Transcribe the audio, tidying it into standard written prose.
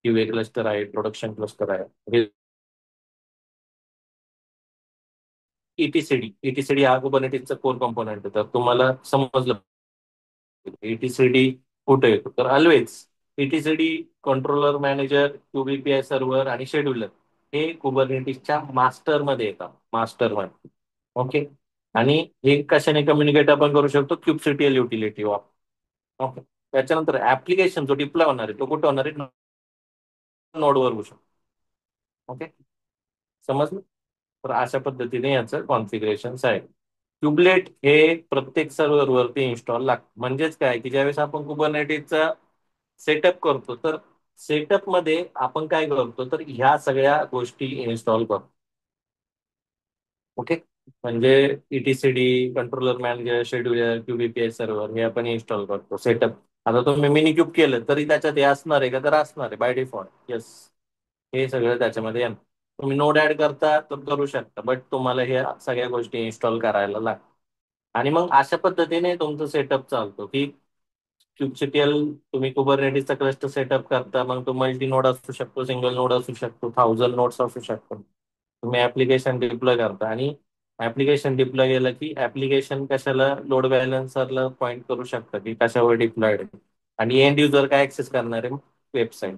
QA cluster आहे, production cluster आहे. हे ईटीसीडी हा कुबरनेटिसचा कोर कंपोनंट आहे. तर तुम्हाला समजलं ईटीसीडी कुठे येतो, तर ऑलवेज ईटीसीडी कंट्रोलर मॅनेजर, क्यूबीपीआय सर्व्हर आणि शेड्युलर हे कुबरनेटिसच्या मास्टरमध्ये येतात, मास्टरमध्ये. ओके. आणि हे कशाने कम्युनिकेट आपण करू शकतो, क्यूबसीटीएल युटिलिटी वापर. ओके. त्याच्यानंतर ऍप्लिकेशन जो डिप्लॉय होणार आहे तो कुठे होणार आहे, नोडवर होऊ शकतो. ओके. समजलं. तर अशा पद्धतीने याचं कॉन्फिगरेशन आहे. क्युबलेट हे प्रत्येक सर्व्हरवरती इन्स्टॉल लागतं. म्हणजेच काय की ज्यावेळेस आपण कुबरनेटिसचा सेटअप करतो, तर सेटअप मध्ये आपण काय करतो, तर ह्या सगळ्या गोष्टी इन्स्टॉल करतो. ओके. म्हणजे ईटीसीडी, कंट्रोलर मॅनेजर, शेड्युलर, क्यूबीपीआय सर्व्हर हे आपण इन्स्टॉल करतो सेटअप. आता तुम्ही मिनी क्यूब केलं तरी त्याच्यात हे असणार आहे का, तर असणार आहे बाय डिफॉल्ट. येस. हे सगळं त्याच्यामध्ये येणार. तुम्ही नोड ऍड करता तर करू शकता, बट तुम्हाला हे सगळ्या गोष्टी इन्स्टॉल करायला लागतात. आणि मग अशा पद्धतीने तुमचं सेटअप चालतो की क्यूबसीटीएल तुम्ही कुबरनेटिसचा क्लस्टर सेटअप करता, मग तो मल्टी नोड असू शकतो, सिंगल नोड असू शकतो, 1000 नोड्स असू शकतो. तुम्ही ऍप्लिकेशन डिप्लॉय करता आणि ऍप्लिकेशन डिप्लॉय केलं की ऍप्लिकेशन कशाला, लोड बॅलन्सरला पॉईंट करू शकता की कशावर डिप्लॉयड आहे. आणि एंड युजर काय ऍक्सेस करणार आहे, वेबसाईट.